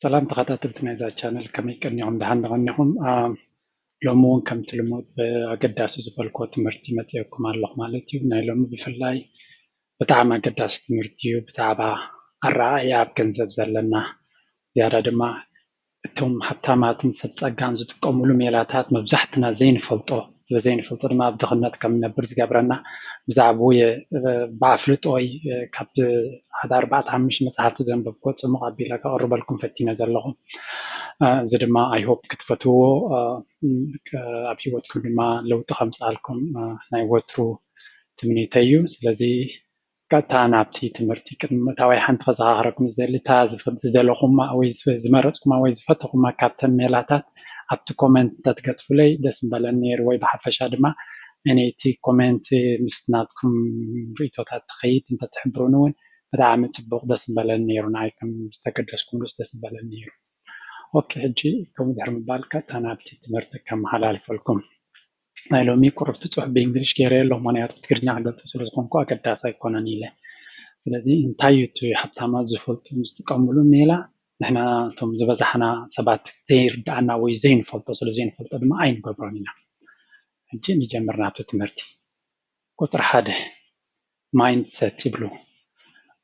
سلام تخطيتنا إذا channel كمي كني عم دهان دغنيهم لومون كم تلمود بقداس زبالكو تمرتي متيكم على مالتي ونايلوم بفلاي بتاع قداس تمرتي بتاع الرعاية بكنزب زلنا زيادة دما እቶም ሃብታማትን ሰብ ፀጋን ዝጥቀምሉ ሜላታት መብዛሕትና ዘይንፈልጦ ስለ ዘይንፈልጦ ድማ ኣብ ድኽነት ከም ንነብር ዝገብረና ብዛዕባ ብኣፍልጦ ካብ ሓደ 4-5 መፅሓፍቲ ዘንበብኮ ፅሙቕ ኣቢለ ከቕርበልኩም ፈቲነ ዘለኹ እዚ ድማ ኣይሆፕ ክትፈትዎ ኣብ ሂወትኩም ድማ ለውጢ ከምፃልኩም ናይ ወትሩ ትምኒተይ እዩ ስለዚ ቀጥታ ናብቲ ትምህርቲ ቅድሚ ምእታወይ ሓንቲ ከዘኻኽረኩም ዝደሊ እታ ዝደለኹማ ወይ ዝመረፅኩማ ወይ ዝፈተኹማ ካብተን ሜላታት ኣብቲ ኮመንት ተትገጥፉለይ ደስ ምበለኒ ነይሩ ወይ ብሓፈሻ ድማ እኔ እቲ ኮመንት ምስ ናትኩም ርእቶታት ትኸይድ እንተትሕብሩን እውን ብጣዕሚ ፅቡቕ ደስ ምበለኒ ነይሩ ንዓይ ከም ዝተገደስኩምሉስ ደስ ምበለኒ ነይሩ ኦኬ ሕጂ ከምኡ ድሕሪ ምባል ቀጥታ ናብቲ ትምህርቲ ከመሓላልፈልኩም ናይ ሎሚ ቁርብቲ ፅሑፍ ብእንግሊሽ ገይረ ኣለኹ ምክንያቱ ብትግርኛ ክገልፅ ስለ ዝኾንኩ ኣገዳሲ ኣይኮነን ኢለ ስለዚ እንታይ እዩ እቲ ሃብታማት ዝፈልጡ ዝጥቀምሉ ሜላ ንሕና እቶም ዝበዛሕና ሰባት ዘይርዳእና ወይ ዘይንፈልጦ ስለ ዘይንፈልጦ ድማ ኣይንገብሮን ኢና ሕጂ ንጀምር ናብቲ ትምህርቲ ቁፅሪ 1 ማይንድሰት ይብሉ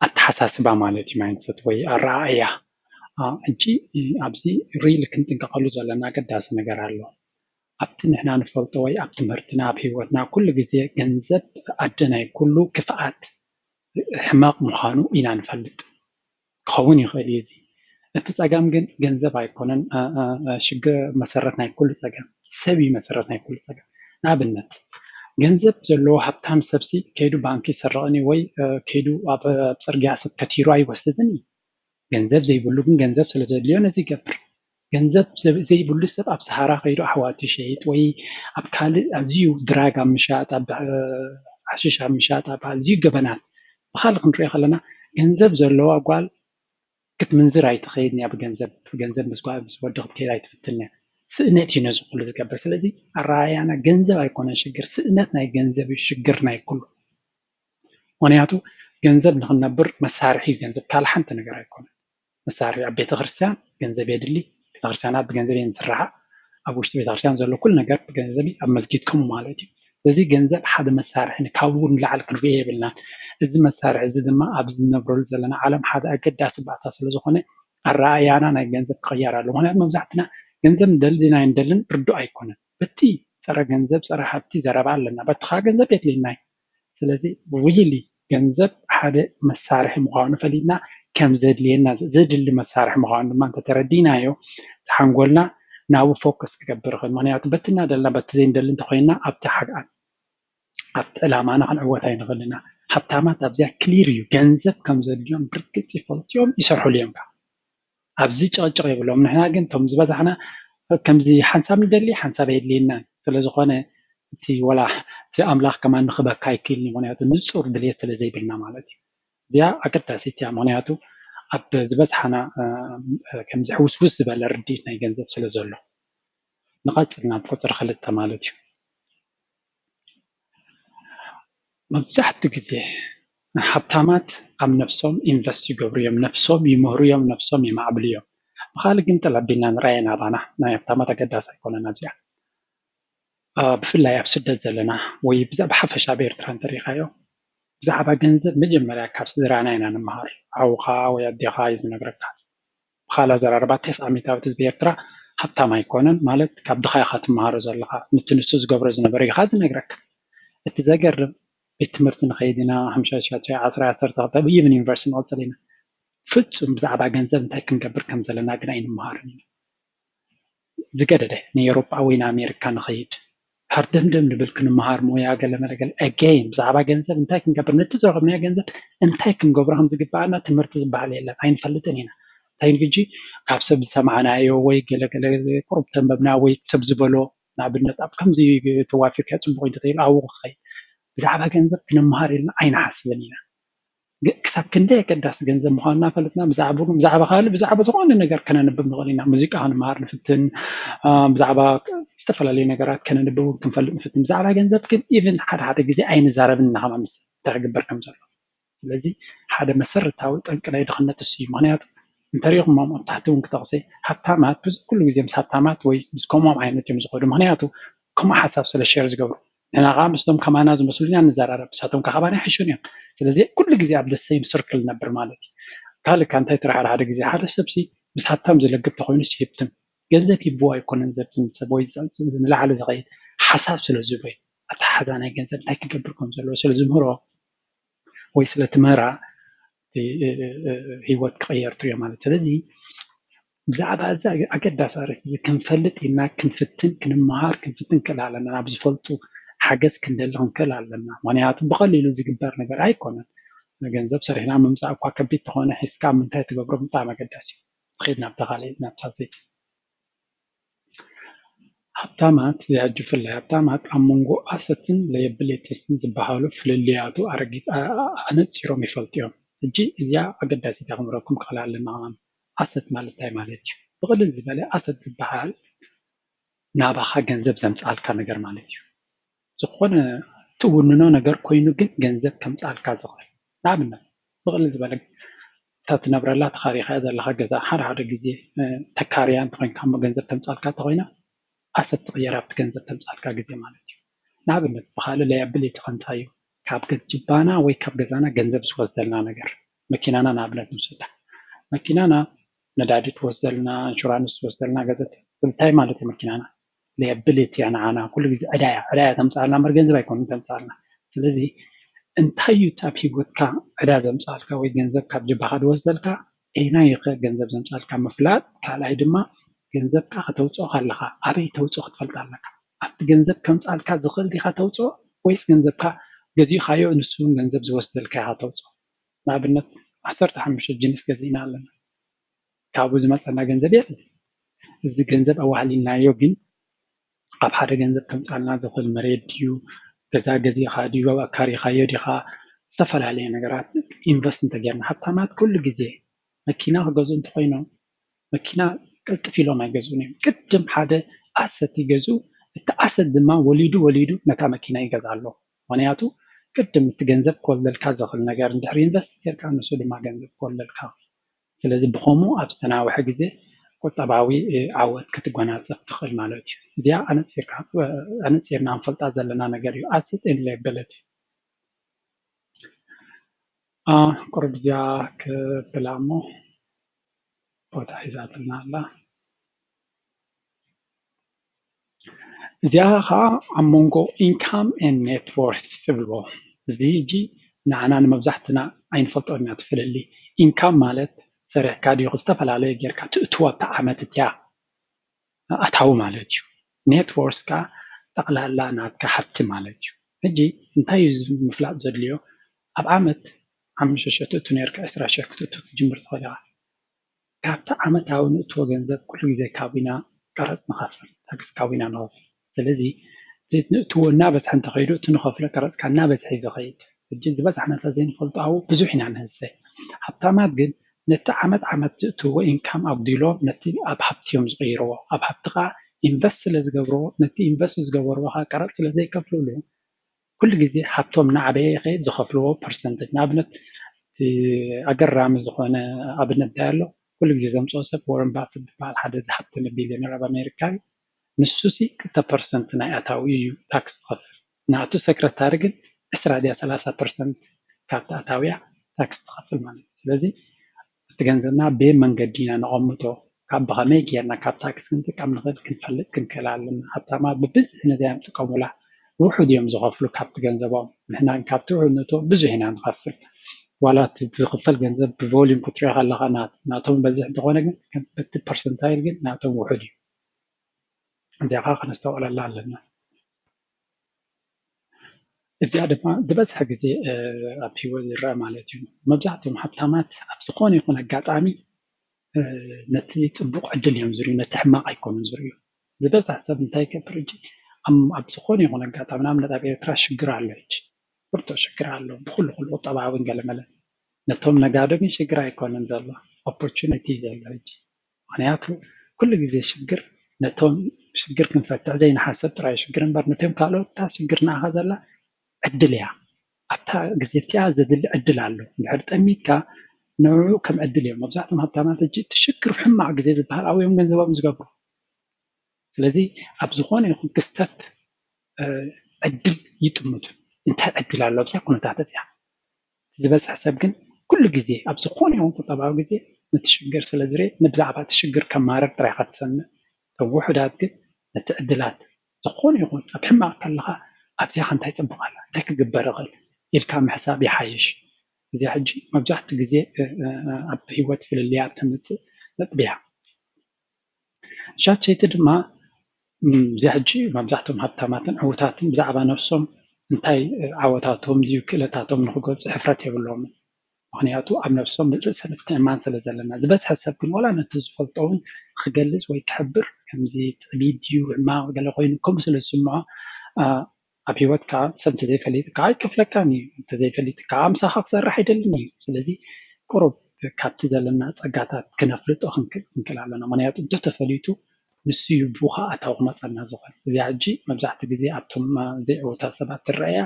ኣተሓሳስባ ማለት እዩ ማይንድሰት ወይ ኣረኣእያ ሕጂ ኣብዚ ሪል ክንጥንቀቐሉ ዘለና ኣገዳሲ ነገር ኣሎ ኣብቲ ንሕና ንፈልጦ ወይ ኣብ ትምህርትና ኣብ ሂወትና ኩሉ ግዜ ገንዘብ ኣደናይ ኩሉ ክፍኣት ሕማቕ ምዃኑ ኢና ንፈልጥ ክኸውን ይኽእል እዩ እዚ እቲ ፀጋም ግን ገንዘብ ኣይኮነን ሽግር መሰረት ናይ ኩሉ ፀጋም ሰብ እዩ መሰረት ናይ ኩሉ ፀጋም ንኣብነት ገንዘብ ዘለዎ ሃብታም ሰብሲ ከይዱ ባንኪ ይሰርቕኒ ወይ ከይዱ ኣብ ፅርግያ ሰብ ከቲሩ ኣይወስድን እዩ ገንዘብ ዘይብሉ ግን ገንዘብ ስለ ዘድልዮ ነዚ ይገብር ገንዘብ ዘይብሉ ሰብ ኣብ ሰሃራ ከይዱ ኣሕዋቱ ይሸይጥ ወይ ኣብ ካልእ ኣዝዩ ድራግ ኣብ ምሻጥ ኣብ ሓሽሽ ኣብ ምሻጥ ኣብ ኣዝዩ ገበናት ብካልእ ክንሪኦ ከለና ገንዘብ ዘለዎ ጓል ክትምንዝር ኣይትኸይድን እያ ብገንዘብ ምስ ወዲ ክትከይድ ኣይትፍትን እያ ስእነት እዩ ነዚ ኩሉ ዝገብር ስለዚ ኣረኣእያና ገንዘብ ኣይኮነን ሽግር ስእነት ናይ ገንዘብ እዩ ሽግር ናይ ኩሉ ምክንያቱ ገንዘብ ንክነብር መሳርሒ እዩ ገንዘብ ካልእ ሓንቲ ነገር ኣይኮነን መሳርሒ ኣብ ቤተክርስትያን ገንዘብ የድሊ ቤተክርስትያናት ብገንዘብ እየን ዝስርሓ ኣብ ውሽጢ ቤተክርስትያን ዘሎ ኩሉ ነገር ብገንዘብ ኣብ መስጊድ ከምኡ ማለት እዩ እዚ ገንዘብ ሓደ መሳርሒ ካብኡ ንላዕሊ ክንሪኦ የብልና እዚ መሳርሒ እዚ ድማ ኣብዚ ዝነብረሉ ዘለና ዓለም ሓደ ኣገዳሲ ባእታ ስለዝኾነ ኣረኣእያና ናይ ገንዘብ ክቕየር ኣለዎ ምክንያቱ መብዛሕትና ገንዘብ ንደሊ ንደልን ርዱእ ኣይኮነን በቲ ፀረ ገንዘብ ፀረ ሃብቲ ዘረባ ኣለና በቲ ከዓ ገንዘብ የድልየና እዩ ስለዚ ሪሊ ገንዘብ ሓደ መሳርሒ ምዃኑ ፈሊጥና ከም ዘድልየና ዘድሊ መሳርሒ ምዃኑ ድማ እንተተረዲናዮ ሓንጎልና ናብኡ ፎከስ ክገብር ይኽእል ምክንያቱ በቲ እናደልና በቲ ዘይንደሊ እንተኮይንና ኣብቲ ዕላማና ክንዕወት ኣይንኽእል ኢና ሃብታማት ኣብዚኣ ክሊር እዩ ገንዘብ ከም ዘድልዮም ብርግፅ ይፈልጥዮም ይሰርሑሉ እዮም ከዓ ኣብዚ ጭቕጭቕ የብሎም ንሕና ግን እቶም ዝበዛሕና ከምዚ ሓንሳብ ንደሊ ሓንሳብ የድልየና ስለዝኾነ እቲ ወላ እቲ ኣምላኽ ከማ ንኽበካ ኣይክእልኒ ምክንያቱ ንፁር ድልየት ስለ ዘይብልና ማለት እዩ እዚኣ ኣገዳሲት እያ ምክንያቱ ኣብ ዝበዝሓና ከምዚ ሕውስውስ ዝበለ ርዲት ናይ ገንዘብ ስለ ዘሎ ንቐፅል ናብ ቁፅሪ 2 ማለት እዩ መብዛሕትኡ ግዜ ሃብታማት ኣብ ነፍሶም ኢንቨስት ይገብሩ እዮም ነፍሶም ይምህሩ እዮም ነፍሶም ይማዕብሉ እዮም ብካልእ ግን ጠለቢልና ንራእየ ናባና ናይ ሃብታማት ኣገዳሲ ኣይኮነን ኣብዚኣ ብፍላይ ኣብ ስደት ዘለና ወይ ብሓፈሻ ኣብ ኤርትራ እንተሪእኻዮ ብዛዕባ ገንዘብ መጀመርያ ካብ ስድራና ኢና ንምሃር ኣውኻ ወይ ኣዴኻ እዩ ዝነግረካ ብካልእ ኣዘራርባ 90 ዓመት ህዝቢ ኤርትራ ሃብታም ኣይኮነን ማለት ካብ ድኻ ኢኻ ትመሃሮ ዘለካ ነቲ ንሱ ዝገብሮ ዝነበረ ኢኻ ዝነግረካ እቲ ዘገርም ቤት ትምህርቲ ንኸይድ ኢና 5-10 ኢቨን ዩኒቨርሲቲ ንቕፅል ኢና ፍፁም ብዛዕባ ገንዘብ እንታይ ክንገብር ከም ዘለና ግን ኣይንመሃርን ኢና ዝገደደ ንኤውሮጳ ወይ ንኣሜሪካ ንኸይድ ሃርደምደም ንብል ክንመሃር ሞያ ገለመለገለ ኣገይን ብዛዕባ ገንዘብ እንታይ ክንገብር ነቲ ዝረኸብናዮ ገንዘብ እንታይ ክንገብሮ ከም ዝግባአና ትምህርቲ ዝበሃል የለን ኣይንፈልጥን ኢና እንታይ ንግጂ ካብ ሰብ ዝሰማዕናዮ ወይ ገለገለ ቁሩብ ተንበብና ወይ ሰብ ዝበሎ ንኣብነት ኣብ ከምዚ ተዋፊርካ ፅቡቅ እንተተይሉ ኣብኡ ክኸይድ ብዛዕባ ገንዘብ ክንመሃር ኢልና ኣይንሓስብን ኢና ክሳብ ክንደይ ኣገዳሲ ገንዘብ ምዃኑና ፈለጥና ብዛዕባ ካልእ ብዛዕባ ዝኾነ ነገር ከነንብብ ንኽእል ኢና ሙዚቃ ክንመሃር ንፍትን ብዛዕባ ዝተፈላለዩ ነገራት ከነንብብ ክንፈልጥ ንፍትን ብዛዕባ ገንዘብ ግን ኢቨን ሓደ ግዜ ኣይንዛረብን ኢና ከማ ምስ እንታይ ክግበር ከም ዘሎ ስለዚ ሓደ መሰረታዊ ጠንቂ ናይ ድኽነት እሱ እዩ ምክንያቱ እንተሪኹም ኣብ ታሕቲ እውን ክተቕሲ ሃብታማት ኩሉ ግዜ ምስ ሃብታማት ወይ ምስ ከምኦም ዓይነት እዮም ዝኸዱ ምክንያቱ ከምኡ ሓሳብ ስለ ሸር ዝገብሩ ንሕና ከዓ ምስቶም ከማና ዝመስሉ ኢና ንዘራረብ ንሳቶም ከዓ ከማና ይሓሹን እዮም ስለዚ ኩሉ ግዜ ኣብ ደሰይም ስርክል ነበር ማለት እዩ ካልእ ካ እንታይ ትረሓ ሓደ ግዜ ሓደ ሰብሲ ምስ ሃብታም ዝለግብ ተኮይኑስ ይህብትም ገንዘብ ሂብዎ ኣይኮነን ዘብትም ወይ ንላዕሊ ዝኸይድ ሓሳብ ስለ ዝህቦ እዩ ኣተሓዛ ናይ ገንዘብ እንታይ ክገብር ከም ዘለዎ ስለ ዝምህሮ ወይ ስለ ትምህራ ሂወት ክቅየር ትርዮ ማለት ስለዚ ብዛዕባ እዚ ኣገዳሲ ርእሲ እዚ ክንፈልጥ ኢና ክንፍትን ክንመሃር ክንፍትን ክእል ኣለና ናብ ዝፈልጡ ሓገዝ ክንደሊ ክንክእል ኣለና ምክንያቱ ብቀሊሉ ዝግበር ነገር ኣይኮነን ገንዘብ ሰሪሕና ምምፃእ እኳ ከቢድ ተኾነ ሒዝካ ምንታይ ትገብሮ ብጣዕሚ ኣገዳሲ እዩ ከይድ ናብ ተኻሊእ ናብ ሳልሰይቲ ሃብታማት ዝያጁ ፍላይ ሃብታማት ኣብ መንጎ ኣሰትን ለየብሌትስን ዝበሃሉ ፍልልያቱ ኣነፂሮም ይፈልጡ እዮም ሕጂ እዚኣ ኣገዳሲታ ክንብረኩም ክኽእል ኣለና ኣሰት ማለት እንታይ ማለት እዩ ብቅልል ዝበለ ኣሰት ዝበሃል ናባኻ ገንዘብ ዘምፃልካ ነገር ማለት እዩ ዝኾነ ትውንኖ ነገር ኮይኑ ግን ገንዘብ ከምፃልካ ዝኽእል ንኣብነት ብቅልል ዝበለ እታ ትነብረላ ተኻሪኻ ዘለካ ገዛ ሓደ ሓደ ግዜ ተካርያ እንተኮይንካ እሞ ገንዘብ ተምፃልካ እንተኮይና ኣሰት ትቕየር ኣብቲ ገንዘብ ተምፃልካ ግዜ ማለት እዩ ንኣብነት ብካልእ ለያብሌቲ እንታይ እዩ ካብ ጅባና ወይ ካብ ገዛና ገንዘብ ዝወስደልና ነገር መኪናና ንኣብነት ንውሰዳ መኪናና ነዳዲ ትወስደልና ኢንሹራንስ ትወስደልና ገንዘብ እንታይ ማለት እዩ መኪናና ለያብሌቲ እያ ንዓና ኩሉ ግዜ ዕዳያ ተምፃልና እምበር ገንዘብ ኣይኮነን ተምፃልና ስለዚ እንታይ እዩ ኣብ ሂወትካ ዕዳ ዘምፃልካ ወይ ገንዘብ ካብ ጅባካ ዝወስደልካ ኣየናይ ኸ ገንዘብ ዘምፃልካ ምፍላጥ ካልኣይ ድማ ገንዘብካ ከተውፅኦ ከለካ ኣበይ ተውፅኦ ክትፈልጥ ኣለካ ኣብቲ ገንዘብ ከምፃልካ ዝኽእል ዲካ ተውፅኦ ወይስ ገንዘብካ ገዚእካዮ ንሱ ገንዘብ ዝወስደልካ ኢካ ተውፅኦ ንኣብነት 15 ጅንስ ገዚእና ኣለና ካብኡ ዝመፀና ገንዘብ የለን እዚ ገንዘብ ኣዋህሊልናዮ ግን ኣብ ሓደ ገንዘብ ከምፃልና ዝኽእል መሬት ድዩ ገዛ ገዚእካ ድዩ ኣካሪኻዮ ዲካ ዝተፈላለየ ነገራት ኢንቨስት እንተጌርና ሃብታማት ኩሉ ግዜ መኪና ክገዝኡ እንተኮይኖም መኪና ቅልጥፍ ኢሎም ኣይገዝኡን እዮም ቅድም ሓደ ኣሰት ይገዝኡ እቲ ኣሰት ድማ ወሊዱ ነታ መኪና ይገዛ ኣሎ ምክንያቱ ቅድም እቲ ገንዘብ ክወልደልካ ዝኽእል ነገር እንድሕር ኢንቨስት ጌርካ ንሱ ድማ ገንዘብ ክወልደልካ ስለዚ ብከምኡ ኣብ ዝተናውሐ ግዜ ቁጠባዊ ዓወት ክትጎናፀፍ ትኽእል ማለት እዩ እዚኣ ኣነፂርና ንፈልጣ ዘለና ነገር እዩ ኣሰት ኤንድ ላያቢሊቲ ቁርብ እዚኣ ክብላ እሞ ቦታ ሒዛትልና ኣላ እዚኣ ከዓ ኣብ መንጎ ኢንካም ኤንድ ኔትወርት ትብልዎ እዚ ሕጂ ንዓና ንመብዛሕትና ኣይንፈልጦ ኢና ትፍልሊ ኢንካም ማለት ሰሪሕካ ድዩ ዝተፈላለየ ጌርካ ትእትዎ ኣብታ ዓመት እትያ ኣታዊ ማለት እዩ ኔትወርስ ከዓ ጠቕላላ ናትካ ሃፍቲ ማለት እዩ ሕጂ እንታይ እዩ ምፍላጥ ዘድልዮ ኣብ ዓመት 5,000 ትእቱ ነርካ 20,000 ክትእቱ ክትጅምር ትኽእል ኢኻ ካብቲ ዓመታዊ ንእትዎ ገንዘብ ኩሉ ግዜ ካቢና ቀረፅ ንኸፍል ታክስ ካቢና ንኸፍል ስለዚ ንእትዎ እናበዝሐ እንተኸይዱ እቲ ንኸፍሎ ቀረፅካ እናበዝሐ እዩ ዝኸይድ ሕጂ ዝበዝሐና ስለዘይንፈልጦ ኣብኡ ብዙሕ ኢና ንህሰ ሃብታማት ግን ነቲ ዓመት ትእትዎ ኢንካም ኣጉዲሎም ነቲ ኣብ ሃብቲ እዮም ዝቕይርዎ ኣብ ሃብቲ ከዓ ኢንቨስት ስለ ዝገብርዎ ነቲ ኢንቨስት ዝገበርዎ ከዓ ቀረፅ ስለዘይከፍልሉ ኩሉ ግዜ ሃብቶም እናዓበየ ይኸይድ ዝኸፍልዎ ፐርሰንቴጅ ንኣብነት ኣገራሚ ዝኾነ ኣብነት እንታይ ኣሎ ኩሉ ግዜ ዘምፅኦ ሰብ ወረን ባፈት ዝበሃል ሓደ ዝሃብተመ ቢልዮነር ኣብ ኣሜሪካ እዩ ንሱ 2% ናይ ኣታዊ እዩ ታክስ ትኸፍል ናቱ ሰክረታሪ ግን 20-30% ካብቲ ኣታዊያ ታክስ ትኸፍል ማለት እዩ ስለዚ እቲ ገንዘብና ብመንገዲ ኢና ነቐምጦ ካብ ብኸመይ ጌርና ካብ ታክስ ክንጥቀም ንኽእል ክንፈልጥ ክንክእል ኣለና ሃብታማት ብብዝሒ ነዚኣ ይጥቀሙላ ውሑድ እዮም ዝኸፍሉ ካብቲ ገንዘቦም ንሕና ካብቲ ውሑድ ነእትዎ ብዙሕ ኢና ንኸፍል ዋላ እቲ ዝኽፈል ገንዘብ ብቮሊዩም ክትሪኦ ከለካ ናቶም በዝሕ እንተኾነ ግን በቲ ፐርሰንታይል ግን ናቶም ውሑድ እዩ እዚኣ ከዓ ክነስተውዕለላ ኣለና እዚኣ ድማ ዝበዝሐ ግዜ ኣብ ሂወት ዝረአ ማለት እዩ መብዛሕትኦም ሃብታማት ኣብ ዝኾነ ይኹን ኣጋጣሚ ነቲ ፅቡቅ ዕድል እዮም ዝርዩ ነቲ ሕማቅ ኣይኮኑን ዝርዩ ዝበዝሕ ሰብ እንታይ ይገብር ሕጂ ኣብ ዝኾነ ይኹን ኣጋጣሚ ንኣብነት ኣብ ኤርትራ ሽግር ኣሎ ሕጂ ብርቱዕ ሽግር ኣሎ ብኩሉ ቁጠባዊ ገለመለ ነቶም ነጋዶ ግን ሽግር ኣይኮነን ዘሎ ኦፖርቹኒቲ ዘሎ ሕጂ ምክንያቱ ኩሉ ግዜ ሽግር ነቶም ሽግር ክንፈትሕ ዘይንሓሰብ ጥራይ ሽግር እምበር ነቶም ካልኦት ሽግር ንኣኻ ዘላ ዕድል እያ ኣብታ ግዜ እቲኣ ዘድሊ ዕድል ኣሎ እንድሕር ጠሚትካ نوعو كم عدل يوم مبزعتهم هبطامات الجي تشكر في حمى عقزيز البحر أو يوم جنزباب مزقبرو سلازي أبزخون يكون كستات عدل يتمد انت عدل على لبسا كنا تحت زيها زبس حساب جن كل جزء أبزخون يوم كطبعا جزء نتشجر سلازري نبزع بعد تشجر كمارة طريقة سنة وحدات جد نتعدلات زخون يكون أبحمى كلها أبزي خنتاي صبغالا تاك جبرغل يركام حساب يحايش زي حجي مبزعت جزء أب هيوت في اللي أبتمت نتبيع شات شيء تدما زي حجي مبزعتهم هبتاماتن عوتاتن بزعبا نفسهم انتاي عوتاتهم ديو كلتاتهم نخقوز حفرات يبلوم ምክንያቱ ኣብ ነፍሶም ርእሰ ምትእምማን ስለ ዘለና ዝበዝሐ ሰብ ግን ዋላ ነቲ ዝፈልጦ እውን ክገልፅ ወይ ክሕብር ከምዚ ትዕቢት ድዩ ሕማቅ ገለ ኮይኑ ከምኡ ስለ ዝስምዖ ኣብ ሂወትካ ሰብ እንተዘይፈሊጥካ ኣይከፍለካን እዩ እንተዘይፈሊጥካ ኣምሳኻ ክሰርሕ ኣይደልን እዩ ስለዚ ቁሩብ ካብቲ ዘለና ፀጋታት ክነፍልጦ ክንክእል ኣለና ምክንያቱ እንተተፈሊጡ ንሱ እዩ ብኡኻ ኣታዊ ክመፀና ዝኽእል እዚ ሕጂ መብዛሕትኡ ግዜ ኣብቶም ዘይዕውታት ሰባት ትረአያ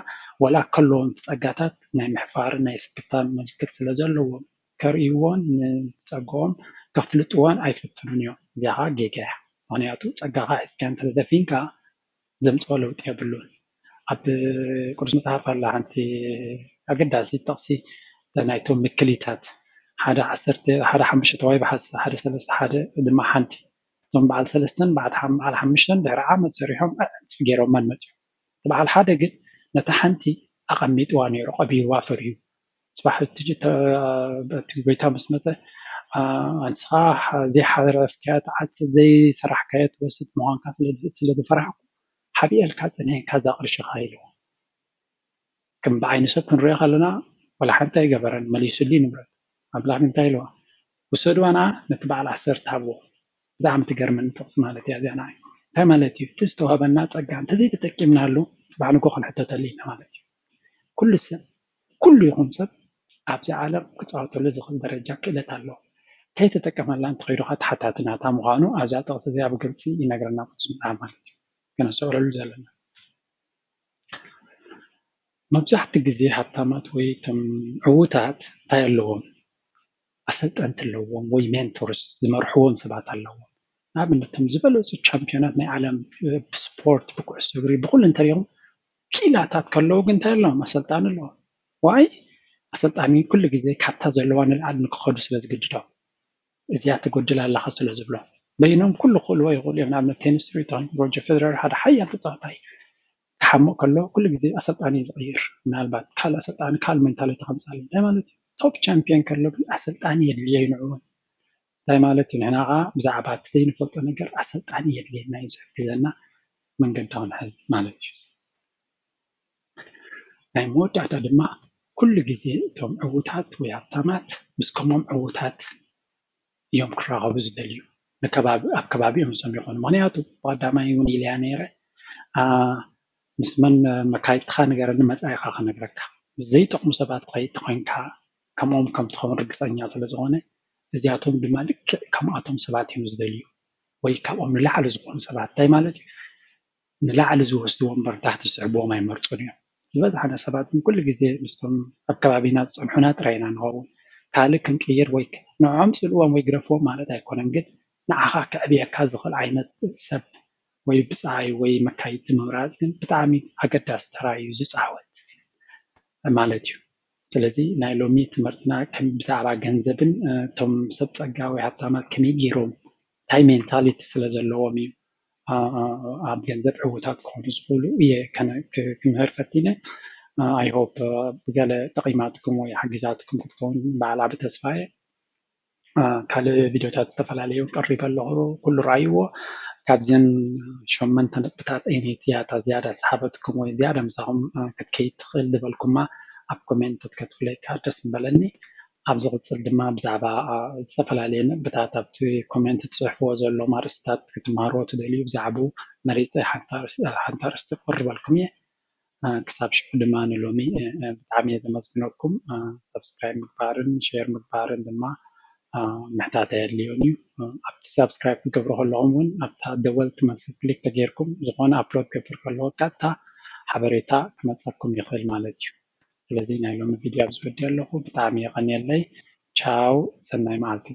ወላ ከለዎም ፀጋታት ናይ ምሕፋርን ናይ ስክታን ምልክት ስለ ዘለዎም ከርእይዎን ንፀገኦም ከፍልጥዎን ኣይፍትኑን እዮም እዚኣ ከዓ ጌጋ እያ ምክንያቱ ፀጋኻ ሒዝካ እንተዘፊንካ ዘምፅኦ ለውጢ የብሉን ኣብ ቅዱስ መፅሓፍ ኣላ ሓንቲ ኣገዳሲ ጥቕሲ ናይቶም ምክሊታት ሓደ 5 ወይ ሓደ 3 ሓደ ድማ ሓንቲ እቶም በዓል 3 በዓል 5 ድሕሪ ዓመት ሰሪሖም ኣዕፅፊ ገይሮም መፅኦም በዓል ሓደ ግን ነታ ሓንቲ ኣቐሚጥዋ ነይሩ ቀቢርዋ ፈርዩ ፅባሕ እቲ ጎይታ ምስ መፀ ኣንስኻ ዘይሓረስካዮ ተዓፅድ ዘይሰራሕካዮ ትወስድ ምዃንካ ስለዝፈራሕኩ ሓቢአልካ ፀኒሕካ ዘቕርሽኻ ኢልዎ ከም ብዓይኒ ሰብ ክንሪኦ ከለና ወላ ሓንቲ ኣይገበረን መሊሱሊ ንብረት ኣምላኽ እንታይ ኢልዋ ውሰድዋ ንኣ ነቲ በዓል 10 ሃብዎ ብጣዕሚ ትገርመኒ ጥቕሲ ማለት እያ እዚኣ ንዓይ እንታይ ማለት እዩ እቲ ዝተዋህበና ፀጋ እንተዘይተጠቂምናሉ ፅባሕ ንጎ ክንሕተተሉ ኢና ማለት እዩ ኩሉ ሰብ ኩሉ ይኹን ሰብ ኣብዚ ዓለም ክፃወተሉ ዝኽእል ደረጃ ክእለት ኣለዎ ከይተጠቀመላ እንተኸይዱ ካ ተሓታቲ ናታ ምዃኑ ኣብዛ ጥቕሲ እዚኣ ብግልፂ ይነግረና ቅዱስ መፅሓፍ ማለት እዩ ከነስተውዕለሉ ዘለና መብዛሕትኡ ግዜ ሃብታማት ወይ እቶም ዕዉታት እንታይ ኣለዎም ኣሰልጠንቲ ኣለዎም ወይ ሜንቶርስ ዝመርሕዎም ሰባት ኣለዎም ንኣብነቶም ዝበለፁ ቻምፒዮናት ናይ ዓለም ብስፖርት ብኩዕሶ እግሪ ብኩሉ እንተሪኦም ኪላታት ከለዉ ግን እንታይ ኣለዎም ኣሰልጣኒ ኣለዎም ዋይ ኣሰልጣኒ ኩሉ ግዜ ካብታ ዘለዋ ንላዕሊ ንክኸዱ ስለ ዝግድዶም እዚኣ ትጎድል ኣለኻ ስለ ዝብሎም በይኖም ኩሉ ክእልዎ ይኽእሉ እዮም ንኣብነት ቴኒስ ሪቶን ሮጀር ፌደረር ሓደ ሓያል ተፃዋታይ ክሓምቕ ከሎ ኩሉ ግዜ ኣሰልጣኒ ዝቕይር ምናልባት ካልእ ኣሰልጣኒ ካልእ ሜንታሊቲ ከምፃለ እንታይ ማለት እዩ ቶፕ ቻምፒዮን ከሎ ግን ኣሰልጣኒ የድልዮ ይንዕውን እንታይ ማለት እዩ ንሕና ከዓ ብዛዕባ እቲ ዘይንፈልጦ ነገር ኣሰልጣኒ የድልየና እዩ ዝሕግዘና መንገዲ ክንሕዝ ማለት እዩ ናይ መወዳእታ ድማ ኩሉ ግዜ እቶም ዕዉታት ወይ ሃብታማት ምስ ከምኦም ዕዉታት እዮም ክራኸቡ ዝደልዩ ኣብ ከባቢኦም ዞም ይኾኑ ምክንያቱ ብቀዳማይ እውን ኢልያ ነይረ ምስ መን መካይድካ ንገረኒ መፃኢኻ ክነግረካ ምስ ዘይጠቕሙ ሰባት ከይድ ኮይንካ ከምኦም ከም ትኸውን ርግፀኛ ስለ ዝኾነ እዚኣቶም ድማ ልክዕ ከምኣቶም ሰባት እዮም ዝደልዩ ወይ ካብኦም ንላዕሊ ዝኾኑ ሰባት እንታይ ማለት እዩ ንላዕሊ ዝወስድዎም እምበር ታሕቲ ዝስዕብዎም ኣይመርፁን እዮም ዝበዝሓና ሰባት ኩሉ ግዜ ምስቶም ኣብ ከባቢና ዝፀንሑና ጥራይና ንኸውን ካልእ ክንቅይር ወይ ንዖም ፅልዎም ወይ ግረፍዎም ማለት ኣይኮነን ግን ንዓኻ ከዕብየካ ዝኽእል ዓይነት ሰብ ወይ ብፃይ ወይ መካይዲ ምምራፅ ግን ብጣዕሚ ኣገዳሲ ተራ እዩ ዝፃወት ማለት እዩ ስለዚ ናይ ሎሚ ትምህርትና ብዛዕባ ገንዘብን እቶም ሰብ ፀጋ ወይ ሃብታማት ከመይ ገይሮም እንታይ ሜንታሊቲ ስለ ዘለዎም እዩ ኣብ ገንዘብ ዕዉታት ክኾኑ ዝኽእሉ እየ ክምህር ፈቲነ ኣይሆፕ ብገለ ጠቂማትኩም ወይ ሓጊዛትኩም ክትከውን በዓል ዓቢ ተስፋየ ካልእ ቪድዮታት ዝተፈላለዩ ቀሪበ ኣለኹ ኩሉ ረኣይዎ ካብዘን 8 ነጥብታት ዓይነት እያ እታ ዝያዳ ሰሓበትኩም ወይ ዝያዳ ምሳኹም ክትከይድ ትኽእል ዝበልኩማ ኣብ ኮሜንት ከትፍለካ ደስ ምበለኒ ኣብ ዝቕፅል ድማ ብዛዕባ ዝተፈላለየ ነጥብታት ኣብቲ ኮሜንት ትፅሕፍዎ ዘሎ ኣርእስታት ክትመሃርዎ ትደልዩ ብዛዕባኡ መሪፀ ሓንቲ ኣርእስቲ ክቅርበልኩም እየ ክሳብ ሽዑ ድማ ንሎሚ ብጣዕሚ እየ ዘመስግነኩም ሰብስክራይብ ምግባርን ሼር ምግባርን ድማ ምሕታት የድልዮን እዩ ኣብቲ ሰብስክራይብ ክትገብሩ ከለኹም እውን ኣብታ ደወል ትመስል ክሊክ ተገይርኩም ዝኾነ ኣፕሎድ ክገብር ከለዎ ቀጥታ ሓበሬታ ክመፀኩም ይኽእል ማለት እዩ ስለዚ ናይ ሎሚ ቪድዮ ኣብ ዝወዲ ኣለኹ ብጣዕሚ የቐኒየለይ ቻው ሰናይ መዓልቲ